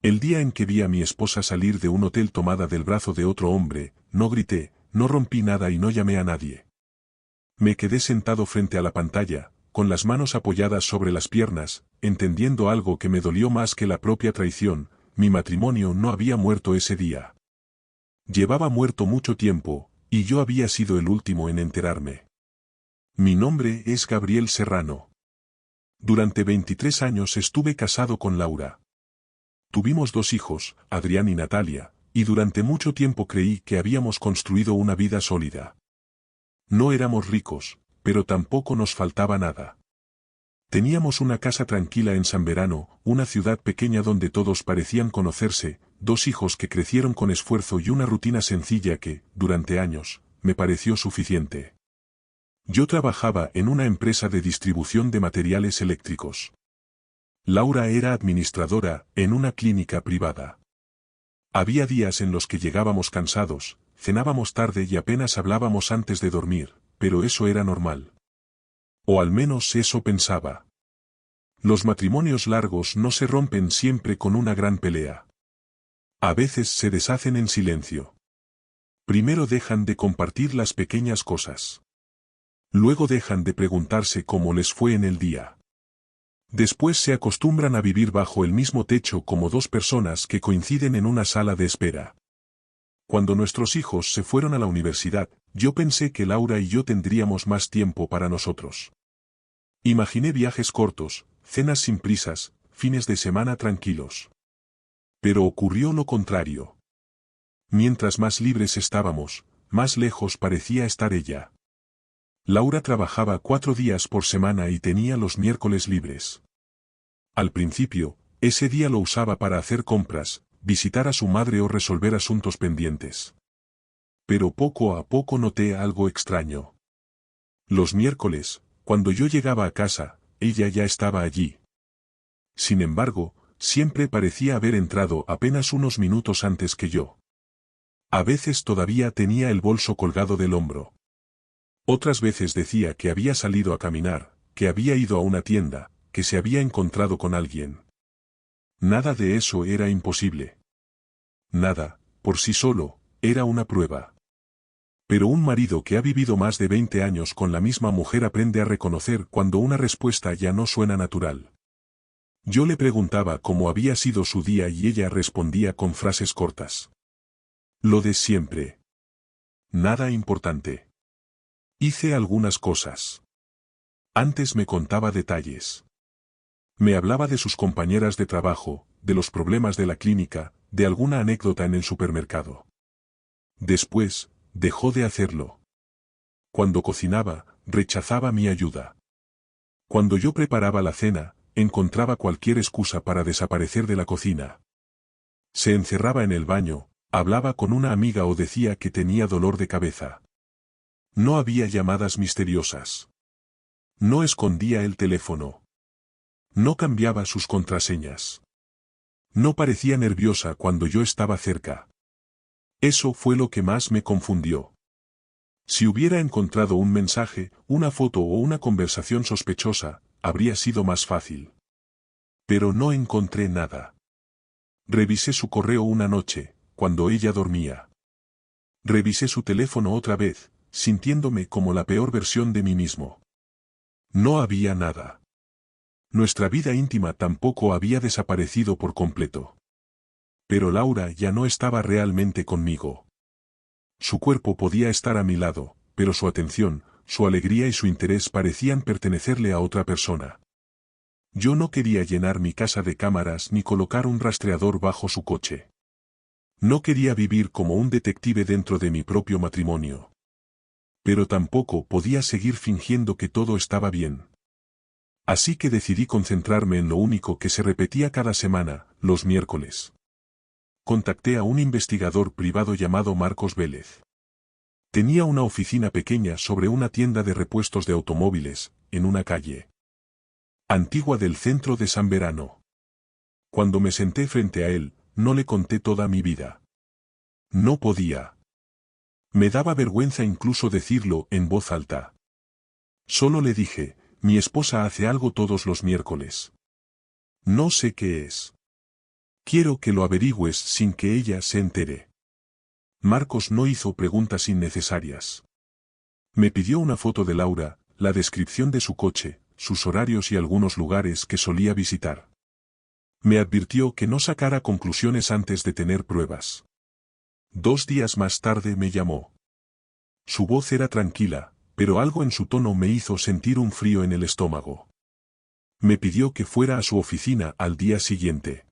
El día en que vi a mi esposa salir de un hotel tomada del brazo de otro hombre, no grité, no rompí nada y no llamé a nadie. Me quedé sentado frente a la pantalla, con las manos apoyadas sobre las piernas, entendiendo algo que me dolió más que la propia traición: mi matrimonio no había muerto ese día. Llevaba muerto mucho tiempo, y yo había sido el último en enterarme. Mi nombre es Gabriel Serrano. Durante 23 años estuve casado con Laura. Tuvimos 2 hijos, Adrián y Natalia, y durante mucho tiempo creí que habíamos construido una vida sólida. No éramos ricos, pero tampoco nos faltaba nada. Teníamos una casa tranquila en San Verano, una ciudad pequeña donde todos parecían conocerse, 2 hijos que crecieron con esfuerzo y una rutina sencilla que, durante años, me pareció suficiente. Yo trabajaba en una empresa de distribución de materiales eléctricos. Laura era administradora en una clínica privada. Había días en los que llegábamos cansados, cenábamos tarde y apenas hablábamos antes de dormir, pero eso era normal. O al menos eso pensaba. Los matrimonios largos no se rompen siempre con una gran pelea. A veces se deshacen en silencio. Primero dejan de compartir las pequeñas cosas. Luego dejan de preguntarse cómo les fue en el día. Después se acostumbran a vivir bajo el mismo techo como 2 personas que coinciden en una sala de espera. Cuando nuestros hijos se fueron a la universidad, yo pensé que Laura y yo tendríamos más tiempo para nosotros. Imaginé viajes cortos, cenas sin prisas, fines de semana tranquilos. Pero ocurrió lo contrario. Mientras más libres estábamos, más lejos parecía estar ella. Laura trabajaba 4 días por semana y tenía los miércoles libres. Al principio, ese día lo usaba para hacer compras, visitar a su madre o resolver asuntos pendientes. Pero poco a poco noté algo extraño. Los miércoles, cuando yo llegaba a casa, ella ya estaba allí. Sin embargo, siempre parecía haber entrado apenas unos minutos antes que yo. A veces todavía tenía el bolso colgado del hombro. Otras veces decía que había salido a caminar, que había ido a una tienda, que se había encontrado con alguien. Nada de eso era imposible. Nada, por sí solo, era una prueba. Pero un marido que ha vivido más de 20 años con la misma mujer aprende a reconocer cuando una respuesta ya no suena natural. Yo le preguntaba cómo había sido su día y ella respondía con frases cortas. Lo de siempre. Nada importante. Hice algunas cosas. Antes me contaba detalles. Me hablaba de sus compañeras de trabajo, de los problemas de la clínica, de alguna anécdota en el supermercado. Después, dejó de hacerlo. Cuando cocinaba, rechazaba mi ayuda. Cuando yo preparaba la cena, encontraba cualquier excusa para desaparecer de la cocina. Se encerraba en el baño, hablaba con una amiga o decía que tenía dolor de cabeza. No había llamadas misteriosas. No escondía el teléfono. No cambiaba sus contraseñas. No parecía nerviosa cuando yo estaba cerca. Eso fue lo que más me confundió. Si hubiera encontrado un mensaje, una foto o una conversación sospechosa, habría sido más fácil. Pero no encontré nada. Revisé su correo una noche, cuando ella dormía. Revisé su teléfono otra vez, sintiéndome como la peor versión de mí mismo. No había nada. Nuestra vida íntima tampoco había desaparecido por completo. Pero Laura ya no estaba realmente conmigo. Su cuerpo podía estar a mi lado, pero su atención, su alegría y su interés parecían pertenecerle a otra persona. Yo no quería llenar mi casa de cámaras ni colocar un rastreador bajo su coche. No quería vivir como un detective dentro de mi propio matrimonio. Pero tampoco podía seguir fingiendo que todo estaba bien. Así que decidí concentrarme en lo único que se repetía cada semana, los miércoles. Contacté a un investigador privado llamado Marcos Vélez. Tenía una oficina pequeña sobre una tienda de repuestos de automóviles, en una calle antigua del centro de San Verano. Cuando me senté frente a él, no le conté toda mi vida. No podía. Me daba vergüenza incluso decirlo en voz alta. Solo le dije, mi esposa hace algo todos los miércoles. No sé qué es. Quiero que lo averigües sin que ella se entere. Marcos no hizo preguntas innecesarias. Me pidió una foto de Laura, la descripción de su coche, sus horarios y algunos lugares que solía visitar. Me advirtió que no sacara conclusiones antes de tener pruebas. 2 días más tarde me llamó. Su voz era tranquila, pero algo en su tono me hizo sentir un frío en el estómago. Me pidió que fuera a su oficina al día siguiente.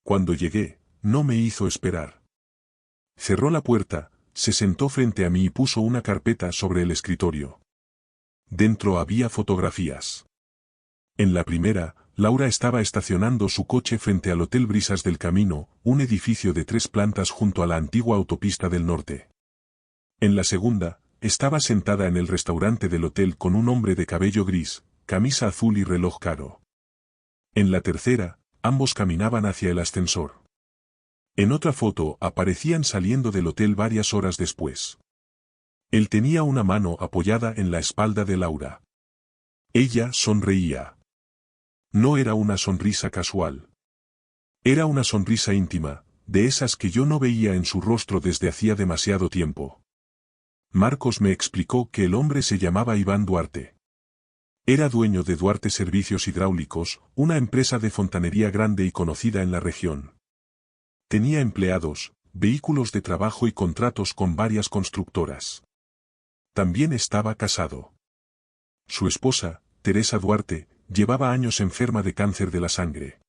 Cuando llegué, no me hizo esperar. Cerró la puerta, se sentó frente a mí y puso una carpeta sobre el escritorio. Dentro había fotografías. En la primera, Laura estaba estacionando su coche frente al Hotel Brisas del Camino, un edificio de 3 plantas junto a la antigua autopista del norte. En la segunda, estaba sentada en el restaurante del hotel con un hombre de cabello gris, camisa azul y reloj caro. En la tercera, ambos caminaban hacia el ascensor. En otra foto aparecían saliendo del hotel varias horas después. Él tenía una mano apoyada en la espalda de Laura. Ella sonreía. No era una sonrisa casual. Era una sonrisa íntima, de esas que yo no veía en su rostro desde hacía demasiado tiempo. Marcos me explicó que el hombre se llamaba Iván Duarte. Era dueño de Duarte Servicios Hidráulicos, una empresa de fontanería grande y conocida en la región. Tenía empleados, vehículos de trabajo y contratos con varias constructoras. También estaba casado. Su esposa, Teresa Duarte, llevaba años enferma de cáncer de la sangre.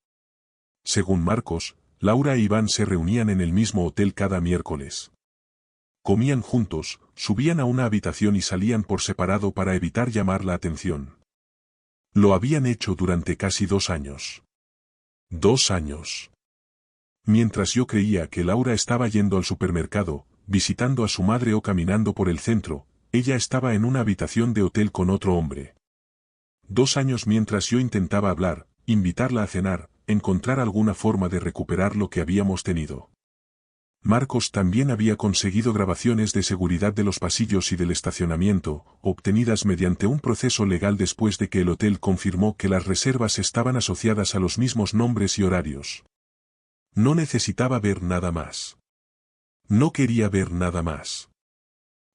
Según Marcos, Laura e Iván se reunían en el mismo hotel cada miércoles. Comían juntos, subían a una habitación y salían por separado para evitar llamar la atención. Lo habían hecho durante casi 2 años. 2 años. Mientras yo creía que Laura estaba yendo al supermercado, visitando a su madre o caminando por el centro, ella estaba en una habitación de hotel con otro hombre. 2 años mientras yo intentaba hablar, invitarla a cenar, encontrar alguna forma de recuperar lo que habíamos tenido. Marcos también había conseguido grabaciones de seguridad de los pasillos y del estacionamiento, obtenidas mediante un proceso legal después de que el hotel confirmó que las reservas estaban asociadas a los mismos nombres y horarios. No necesitaba ver nada más. No quería ver nada más.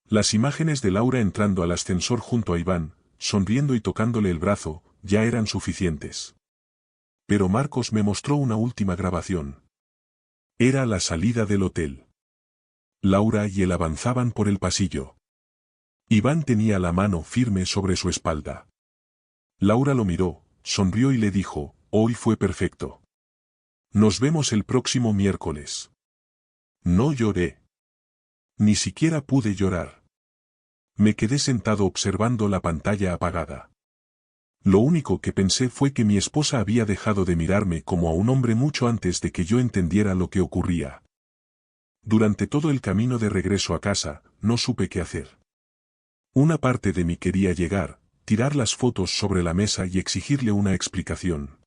Las imágenes de Laura entrando al ascensor junto a Iván, sonriendo y tocándole el brazo, ya eran suficientes. Pero Marcos me mostró una última grabación. Era la salida del hotel. Laura y él avanzaban por el pasillo. Iván tenía la mano firme sobre su espalda. Laura lo miró, sonrió y le dijo, «Hoy fue perfecto. Nos vemos el próximo miércoles». No lloré. Ni siquiera pude llorar. Me quedé sentado observando la pantalla apagada. Lo único que pensé fue que mi esposa había dejado de mirarme como a un hombre mucho antes de que yo entendiera lo que ocurría. Durante todo el camino de regreso a casa, no supe qué hacer. Una parte de mí quería llegar, tirar las fotos sobre la mesa y exigirle una explicación.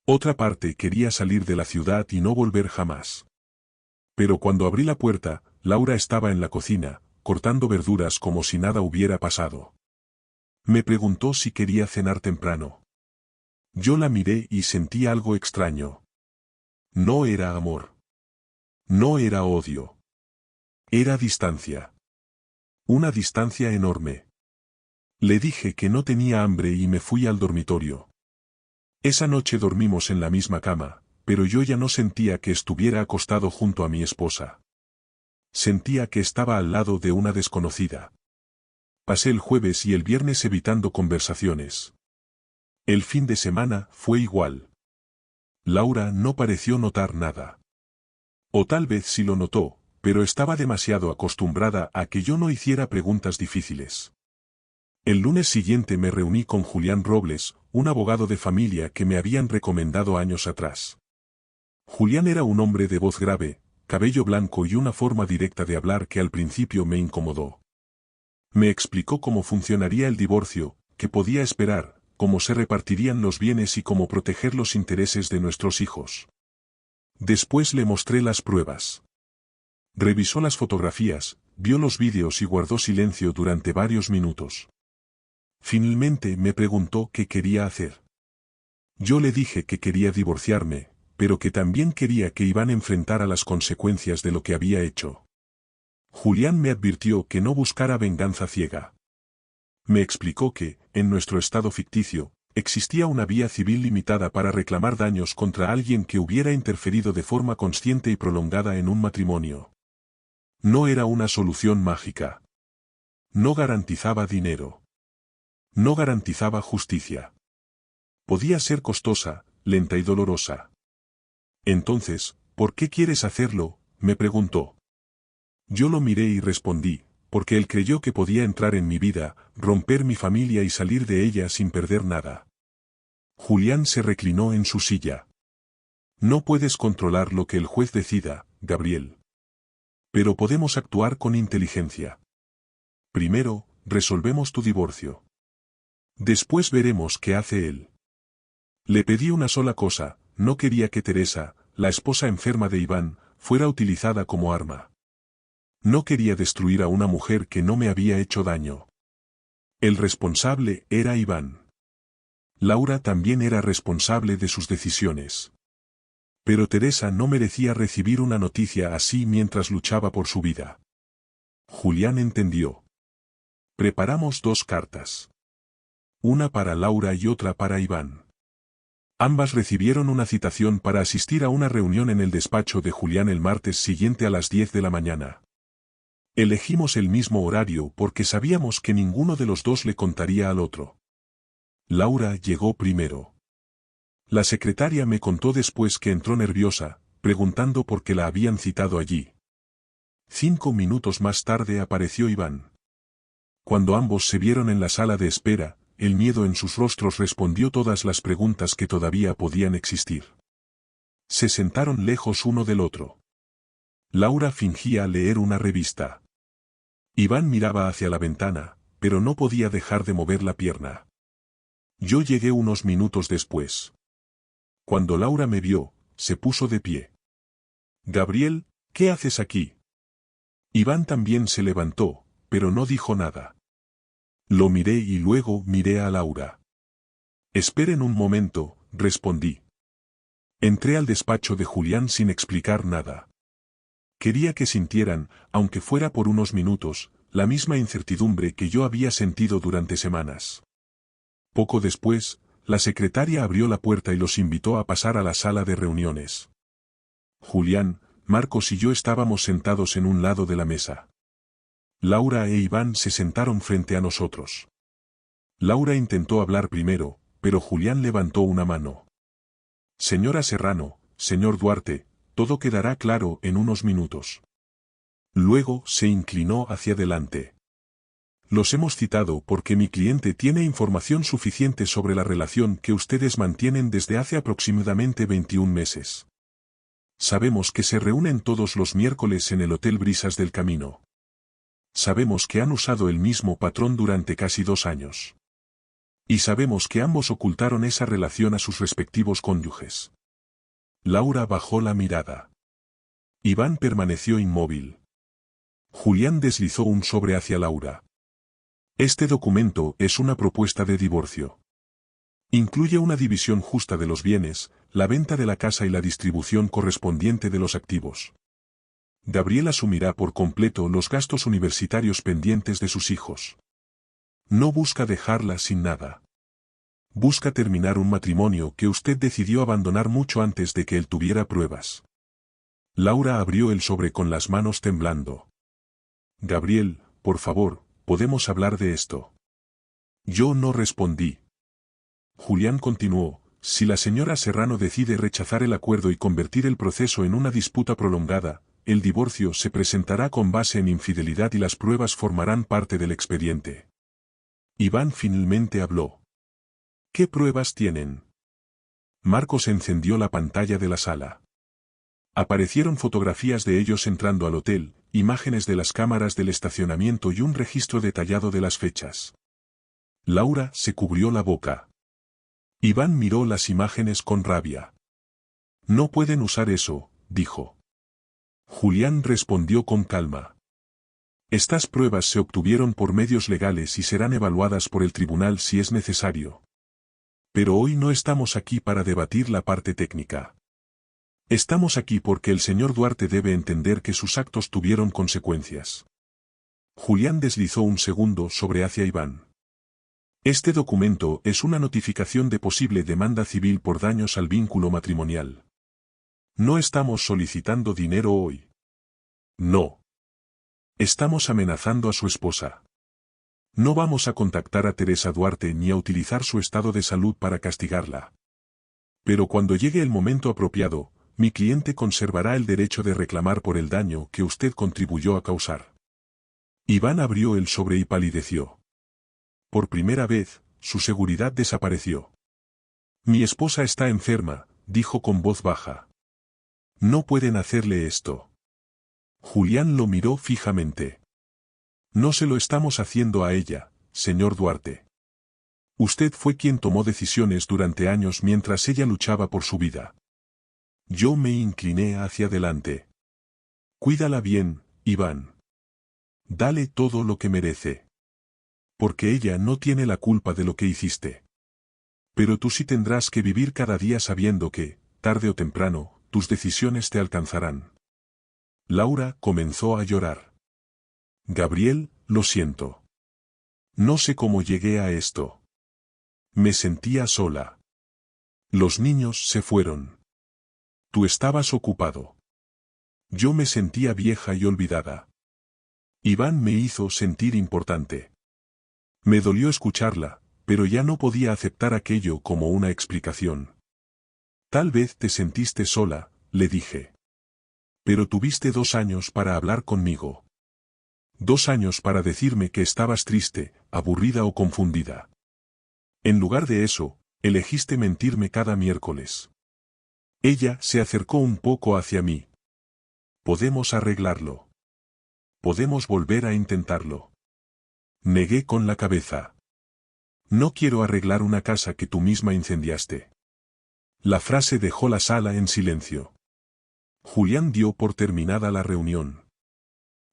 Otra parte quería salir de la ciudad y no volver jamás. Pero cuando abrí la puerta, Laura estaba en la cocina, cortando verduras como si nada hubiera pasado. Me preguntó si quería cenar temprano. Yo la miré y sentí algo extraño. No era amor. No era odio. Era distancia. Una distancia enorme. Le dije que no tenía hambre y me fui al dormitorio. Esa noche dormimos en la misma cama, pero yo ya no sentía que estuviera acostado junto a mi esposa. Sentía que estaba al lado de una desconocida. Pasé el jueves y el viernes evitando conversaciones. El fin de semana fue igual. Laura no pareció notar nada. O tal vez sí lo notó, pero estaba demasiado acostumbrada a que yo no hiciera preguntas difíciles. El lunes siguiente me reuní con Julián Robles, un abogado de familia que me habían recomendado años atrás. Julián era un hombre de voz grave, cabello blanco y una forma directa de hablar que al principio me incomodó. Me explicó cómo funcionaría el divorcio, qué podía esperar, cómo se repartirían los bienes y cómo proteger los intereses de nuestros hijos. Después le mostré las pruebas. Revisó las fotografías, vio los vídeos y guardó silencio durante varios minutos. Finalmente me preguntó qué quería hacer. Yo le dije que quería divorciarme, pero que también quería que Iván enfrentara las consecuencias de lo que había hecho. Julián me advirtió que no buscara venganza ciega. Me explicó que, en nuestro estado ficticio, existía una vía civil limitada para reclamar daños contra alguien que hubiera interferido de forma consciente y prolongada en un matrimonio. No era una solución mágica. No garantizaba dinero. No garantizaba justicia. Podía ser costosa, lenta y dolorosa. Entonces, ¿por qué quieres hacerlo?, me preguntó. Yo lo miré y respondí, porque él creyó que podía entrar en mi vida, romper mi familia y salir de ella sin perder nada. Julián se reclinó en su silla. No puedes controlar lo que el juez decida, Gabriel. Pero podemos actuar con inteligencia. Primero, resolvemos tu divorcio. Después veremos qué hace él. Le pedí una sola cosa, no quería que Teresa, la esposa enferma de Iván, fuera utilizada como arma. No quería destruir a una mujer que no me había hecho daño. El responsable era Iván. Laura también era responsable de sus decisiones. Pero Teresa no merecía recibir una noticia así mientras luchaba por su vida. Julián entendió. Preparamos 2 cartas. Una para Laura y otra para Iván. Ambas recibieron una citación para asistir a una reunión en el despacho de Julián el martes siguiente a las 10 de la mañana. Elegimos el mismo horario porque sabíamos que ninguno de los dos le contaría al otro. Laura llegó primero. La secretaria me contó después que entró nerviosa, preguntando por qué la habían citado allí. 5 minutos más tarde apareció Iván. Cuando ambos se vieron en la sala de espera, el miedo en sus rostros respondió todas las preguntas que todavía podían existir. Se sentaron lejos uno del otro. Laura fingía leer una revista. Iván miraba hacia la ventana, pero no podía dejar de mover la pierna. Yo llegué unos minutos después. Cuando Laura me vio, se puso de pie. Gabriel, ¿qué haces aquí? Iván también se levantó, pero no dijo nada. Lo miré y luego miré a Laura. Esperen un momento, respondí. Entré al despacho de Julián sin explicar nada. Quería que sintieran, aunque fuera por unos minutos, la misma incertidumbre que yo había sentido durante semanas. Poco después, la secretaria abrió la puerta y los invitó a pasar a la sala de reuniones. Julián, Marcos y yo estábamos sentados en un lado de la mesa. Laura e Iván se sentaron frente a nosotros. Laura intentó hablar primero, pero Julián levantó una mano. Señora Serrano, señor Duarte, todo quedará claro en unos minutos. Luego se inclinó hacia adelante. Los hemos citado porque mi cliente tiene información suficiente sobre la relación que ustedes mantienen desde hace aproximadamente 21 meses. Sabemos que se reúnen todos los miércoles en el Hotel Brisas del Camino. Sabemos que han usado el mismo patrón durante casi 2 años. Y sabemos que ambos ocultaron esa relación a sus respectivos cónyuges. Laura bajó la mirada. Iván permaneció inmóvil. Julián deslizó un sobre hacia Laura. Este documento es una propuesta de divorcio. Incluye una división justa de los bienes, la venta de la casa y la distribución correspondiente de los activos. Gabriel asumirá por completo los gastos universitarios pendientes de sus hijos. No busca dejarla sin nada. Busca terminar un matrimonio que usted decidió abandonar mucho antes de que él tuviera pruebas. Laura abrió el sobre con las manos temblando. Gabriel, por favor, ¿podemos hablar de esto? Yo no respondí. Julián continuó, si la señora Serrano decide rechazar el acuerdo y convertir el proceso en una disputa prolongada, el divorcio se presentará con base en infidelidad y las pruebas formarán parte del expediente. Iván finalmente habló. ¿Qué pruebas tienen? Marcos encendió la pantalla de la sala. Aparecieron fotografías de ellos entrando al hotel, imágenes de las cámaras del estacionamiento y un registro detallado de las fechas. Laura se cubrió la boca. Iván miró las imágenes con rabia. No pueden usar eso, dijo. Julián respondió con calma. Estas pruebas se obtuvieron por medios legales y serán evaluadas por el tribunal si es necesario. Pero hoy no estamos aquí para debatir la parte técnica. Estamos aquí porque el señor Duarte debe entender que sus actos tuvieron consecuencias. Julián deslizó un segundo sobre hacia Iván. Este documento es una notificación de posible demanda civil por daños al vínculo matrimonial. No estamos solicitando dinero hoy. No. Estamos amenazando a su esposa. No vamos a contactar a Teresa Duarte ni a utilizar su estado de salud para castigarla. Pero cuando llegue el momento apropiado, mi cliente conservará el derecho de reclamar por el daño que usted contribuyó a causar. Iván abrió el sobre y palideció. Por primera vez, su seguridad desapareció. Mi esposa está enferma, dijo con voz baja. No pueden hacerle esto. Julián lo miró fijamente. No se lo estamos haciendo a ella, señor Duarte. Usted fue quien tomó decisiones durante años mientras ella luchaba por su vida. Yo me incliné hacia adelante. Cuídala bien, Iván. Dale todo lo que merece. Porque ella no tiene la culpa de lo que hiciste. Pero tú sí tendrás que vivir cada día sabiendo que, tarde o temprano, tus decisiones te alcanzarán. Laura comenzó a llorar. Gabriel, lo siento. No sé cómo llegué a esto. Me sentía sola. Los niños se fueron. Tú estabas ocupado. Yo me sentía vieja y olvidada. Iván me hizo sentir importante. Me dolió escucharla, pero ya no podía aceptar aquello como una explicación. Tal vez te sentiste sola, le dije. Pero tuviste 2 años para hablar conmigo. 2 años para decirme que estabas triste, aburrida o confundida. En lugar de eso, elegiste mentirme cada miércoles. Ella se acercó un poco hacia mí. Podemos arreglarlo. Podemos volver a intentarlo. Negué con la cabeza. No quiero arreglar una casa que tú misma incendiaste. La frase dejó la sala en silencio. Julián dio por terminada la reunión.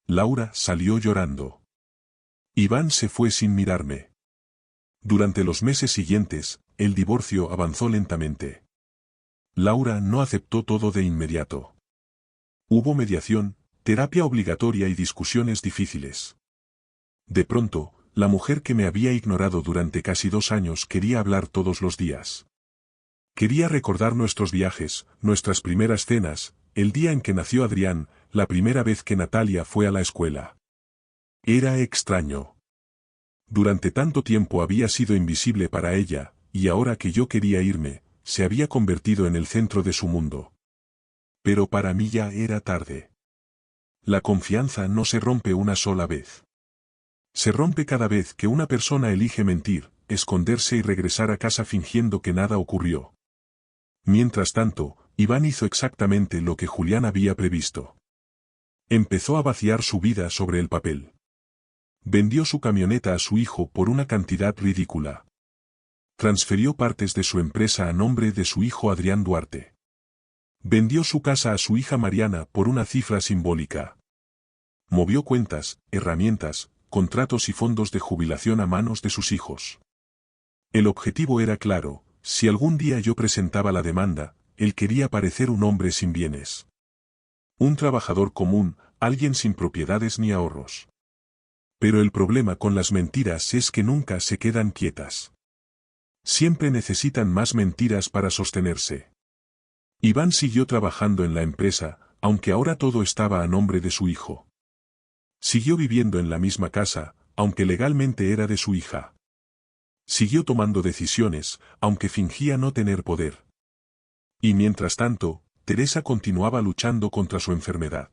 Laura salió llorando. Iván se fue sin mirarme. Durante los meses siguientes, el divorcio avanzó lentamente. Laura no aceptó todo de inmediato. Hubo mediación, terapia obligatoria y discusiones difíciles. De pronto, la mujer que me había ignorado durante casi 2 años quería hablar todos los días. Quería recordar nuestros viajes, nuestras primeras cenas, el día en que nació Adrián, la primera vez que Natalia fue a la escuela. Era extraño. Durante tanto tiempo había sido invisible para ella, y ahora que yo quería irme, se había convertido en el centro de su mundo. Pero para mí ya era tarde. La confianza no se rompe una sola vez. Se rompe cada vez que una persona elige mentir, esconderse y regresar a casa fingiendo que nada ocurrió. Mientras tanto, Iván hizo exactamente lo que Julián había previsto. Empezó a vaciar su vida sobre el papel. Vendió su camioneta a su hijo por una cantidad ridícula. Transfirió partes de su empresa a nombre de su hijo Adrián Duarte. Vendió su casa a su hija Mariana por una cifra simbólica. Movió cuentas, herramientas, contratos y fondos de jubilación a manos de sus hijos. El objetivo era claro: si algún día yo presentaba la demanda, él quería parecer un hombre sin bienes. Un trabajador común, alguien sin propiedades ni ahorros. Pero el problema con las mentiras es que nunca se quedan quietas. Siempre necesitan más mentiras para sostenerse. Iván siguió trabajando en la empresa, aunque ahora todo estaba a nombre de su hijo. Siguió viviendo en la misma casa, aunque legalmente era de su hija. Siguió tomando decisiones, aunque fingía no tener poder. Y mientras tanto, Teresa continuaba luchando contra su enfermedad.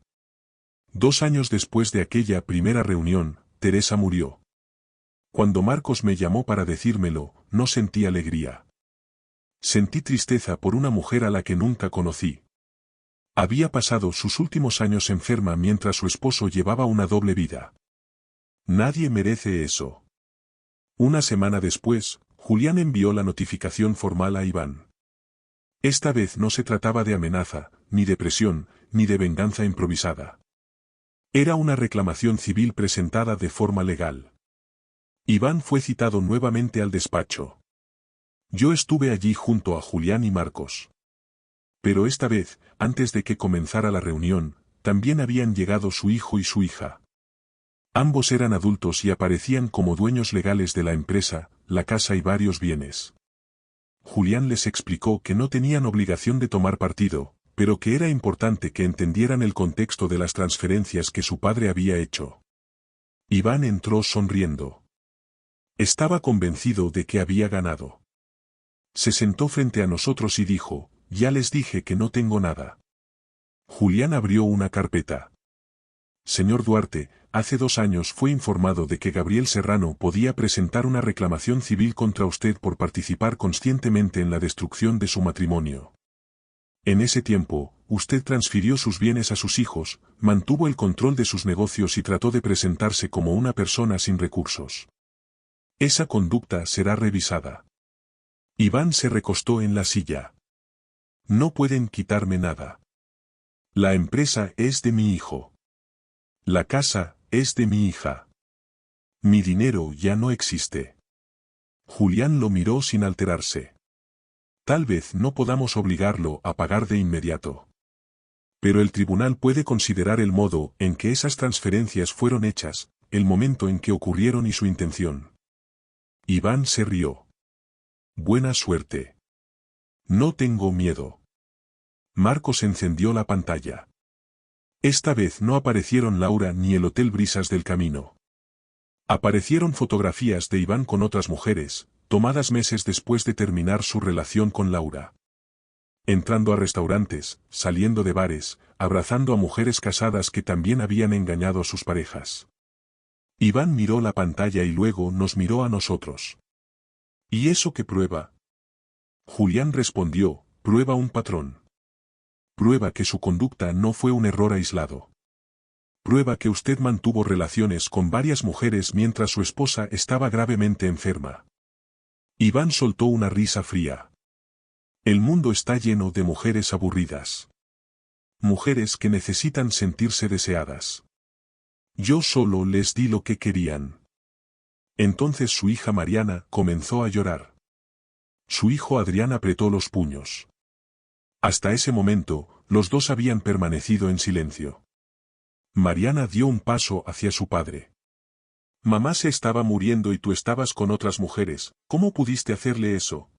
2 años después de aquella primera reunión, Teresa murió. Cuando Marcos me llamó para decírmelo, no sentí alegría. Sentí tristeza por una mujer a la que nunca conocí. Había pasado sus últimos años enferma mientras su esposo llevaba una doble vida. Nadie merece eso. Una semana después, Julián envió la notificación formal a Iván. Esta vez no se trataba de amenaza, ni de presión, ni de venganza improvisada. Era una reclamación civil presentada de forma legal. Iván fue citado nuevamente al despacho. Yo estuve allí junto a Julián y Marcos. Pero esta vez, antes de que comenzara la reunión, también habían llegado su hijo y su hija. Ambos eran adultos y aparecían como dueños legales de la empresa, la casa y varios bienes. Julián les explicó que no tenían obligación de tomar partido, pero que era importante que entendieran el contexto de las transferencias que su padre había hecho. Iván entró sonriendo. Estaba convencido de que había ganado. Se sentó frente a nosotros y dijo, ya les dije que no tengo nada. Julián abrió una carpeta. Señor Duarte, hace 2 años fue informado de que Gabriel Serrano podía presentar una reclamación civil contra usted por participar conscientemente en la destrucción de su matrimonio. En ese tiempo, usted transfirió sus bienes a sus hijos, mantuvo el control de sus negocios y trató de presentarse como una persona sin recursos. Esa conducta será revisada. Iván se recostó en la silla. No pueden quitarme nada. La empresa es de mi hijo. La casa es de mi hija. Mi dinero ya no existe. Julián lo miró sin alterarse. Tal vez no podamos obligarlo a pagar de inmediato. Pero el tribunal puede considerar el modo en que esas transferencias fueron hechas, el momento en que ocurrieron y su intención. Iván se rió. Buena suerte. No tengo miedo. Marcos encendió la pantalla. Esta vez no aparecieron Laura ni el Hotel Brisas del Camino. Aparecieron fotografías de Iván con otras mujeres, tomadas meses después de terminar su relación con Laura. Entrando a restaurantes, saliendo de bares, abrazando a mujeres casadas que también habían engañado a sus parejas. Iván miró la pantalla y luego nos miró a nosotros. ¿Y eso qué prueba? Julián respondió, prueba un patrón. Prueba que su conducta no fue un error aislado. Prueba que usted mantuvo relaciones con varias mujeres mientras su esposa estaba gravemente enferma. Iván soltó una risa fría. El mundo está lleno de mujeres aburridas. Mujeres que necesitan sentirse deseadas. Yo solo les di lo que querían. Entonces su hija Mariana comenzó a llorar. Su hijo Adrián apretó los puños. Hasta ese momento, los dos habían permanecido en silencio. Mariana dio un paso hacia su padre. Mamá se estaba muriendo y tú estabas con otras mujeres, ¿cómo pudiste hacerle eso?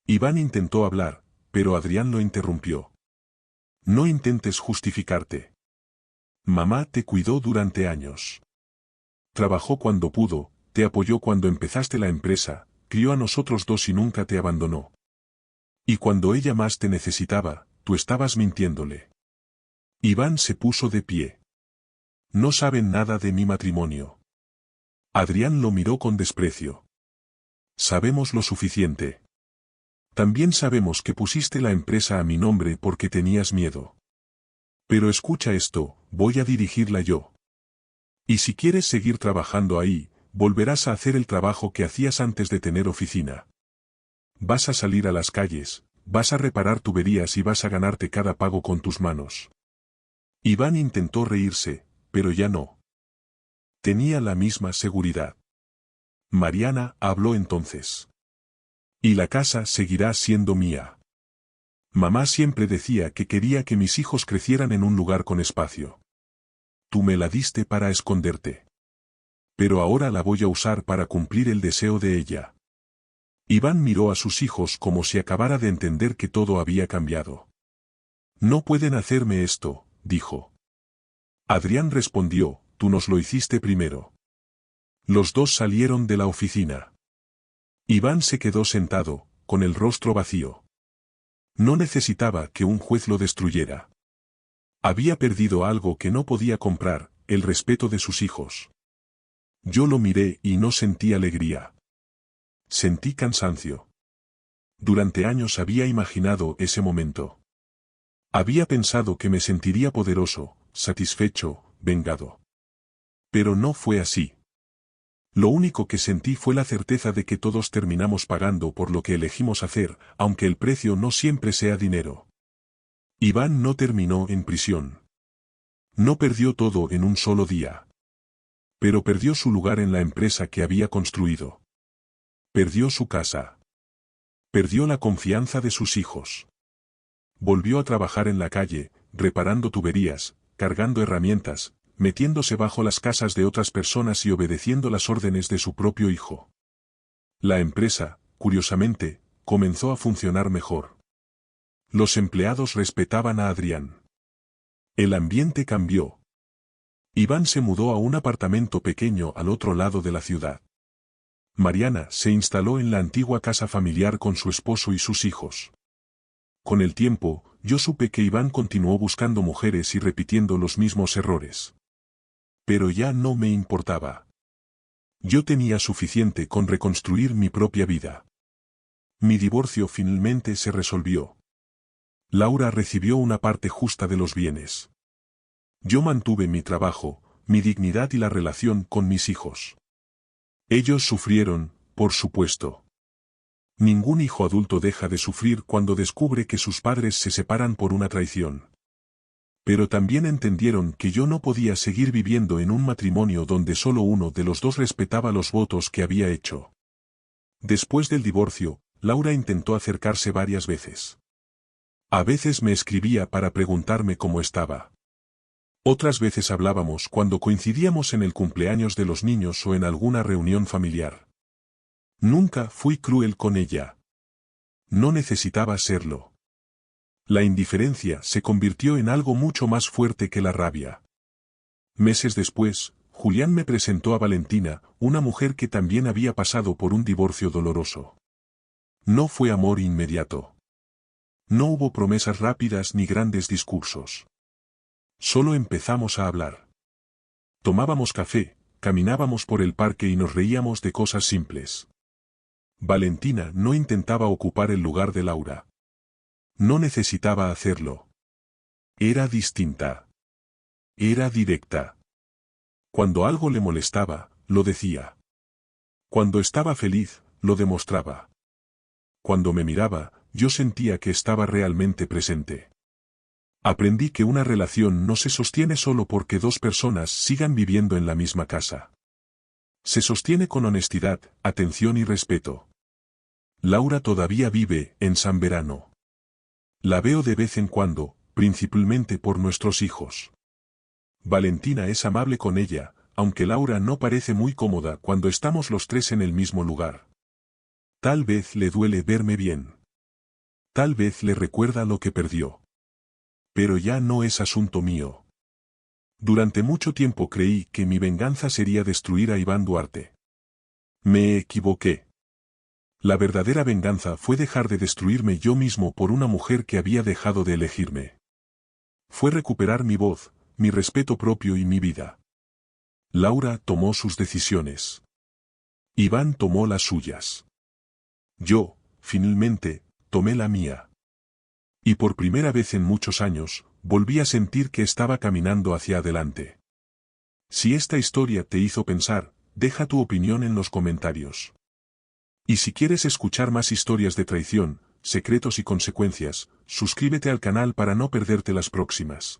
Iván intentó hablar, pero Adrián lo interrumpió. No intentes justificarte. Mamá te cuidó durante años. Trabajó cuando pudo, te apoyó cuando empezaste la empresa, crió a nosotros dos y nunca te abandonó. Y cuando ella más te necesitaba, tú estabas mintiéndole. Iván se puso de pie. No saben nada de mi matrimonio. Adrián lo miró con desprecio. Sabemos lo suficiente. También sabemos que pusiste la empresa a mi nombre porque tenías miedo. Pero escucha esto, voy a dirigirla yo. Y si quieres seguir trabajando ahí, volverás a hacer el trabajo que hacías antes de tener oficina. Vas a salir a las calles, vas a reparar tuberías y vas a ganarte cada pago con tus manos. Iván intentó reírse, pero ya no. Tenía la misma seguridad. Mariana habló entonces. Y la casa seguirá siendo mía. Mamá siempre decía que quería que mis hijos crecieran en un lugar con espacio. Tú me la diste para esconderte. Pero ahora la voy a usar para cumplir el deseo de ella. Iván miró a sus hijos como si acabara de entender que todo había cambiado. No pueden hacerme esto, dijo. Adrián respondió, tú nos lo hiciste primero. Los dos salieron de la oficina. Iván se quedó sentado, con el rostro vacío. No necesitaba que un juez lo destruyera. Había perdido algo que no podía comprar, el respeto de sus hijos. Yo lo miré y no sentí alegría. Sentí cansancio. Durante años había imaginado ese momento. Había pensado que me sentiría poderoso, satisfecho, vengado. Pero no fue así. Lo único que sentí fue la certeza de que todos terminamos pagando por lo que elegimos hacer, aunque el precio no siempre sea dinero. Iván no terminó en prisión. No perdió todo en un solo día. Pero perdió su lugar en la empresa que había construido. Perdió su casa. Perdió la confianza de sus hijos. Volvió a trabajar en la calle, reparando tuberías, cargando herramientas, metiéndose bajo las casas de otras personas y obedeciendo las órdenes de su propio hijo. La empresa, curiosamente, comenzó a funcionar mejor. Los empleados respetaban a Adrián. El ambiente cambió. Iván se mudó a un apartamento pequeño al otro lado de la ciudad. Mariana se instaló en la antigua casa familiar con su esposo y sus hijos. Con el tiempo, yo supe que Iván continuó buscando mujeres y repitiendo los mismos errores. Pero ya no me importaba. Yo tenía suficiente con reconstruir mi propia vida. Mi divorcio finalmente se resolvió. Laura recibió una parte justa de los bienes. Yo mantuve mi trabajo, mi dignidad y la relación con mis hijos. Ellos sufrieron, por supuesto. Ningún hijo adulto deja de sufrir cuando descubre que sus padres se separan por una traición. Pero también entendieron que yo no podía seguir viviendo en un matrimonio donde solo uno de los dos respetaba los votos que había hecho. Después del divorcio, Laura intentó acercarse varias veces. A veces me escribía para preguntarme cómo estaba. Otras veces hablábamos cuando coincidíamos en el cumpleaños de los niños o en alguna reunión familiar. Nunca fui cruel con ella. No necesitaba serlo. La indiferencia se convirtió en algo mucho más fuerte que la rabia. Meses después, Julián me presentó a Valentina, una mujer que también había pasado por un divorcio doloroso. No fue amor inmediato. No hubo promesas rápidas ni grandes discursos. Solo empezamos a hablar. Tomábamos café, caminábamos por el parque y nos reíamos de cosas simples. Valentina no intentaba ocupar el lugar de Laura. No necesitaba hacerlo. Era distinta. Era directa. Cuando algo le molestaba, lo decía. Cuando estaba feliz, lo demostraba. Cuando me miraba, yo sentía que estaba realmente presente. Aprendí que una relación no se sostiene solo porque dos personas sigan viviendo en la misma casa. Se sostiene con honestidad, atención y respeto. Laura todavía vive en San Verano. La veo de vez en cuando, principalmente por nuestros hijos. Valentina es amable con ella, aunque Laura no parece muy cómoda cuando estamos los tres en el mismo lugar. Tal vez le duele verme bien. Tal vez le recuerda lo que perdió. Pero ya no es asunto mío. Durante mucho tiempo creí que mi venganza sería destruir a Iván Duarte. Me equivoqué. La verdadera venganza fue dejar de destruirme yo mismo por una mujer que había dejado de elegirme. Fue recuperar mi voz, mi respeto propio y mi vida. Laura tomó sus decisiones. Iván tomó las suyas. Yo, finalmente, tomé la mía. Y por primera vez en muchos años, volví a sentir que estaba caminando hacia adelante. Si esta historia te hizo pensar, deja tu opinión en los comentarios. Y si quieres escuchar más historias de traición, secretos y consecuencias, suscríbete al canal para no perderte las próximas.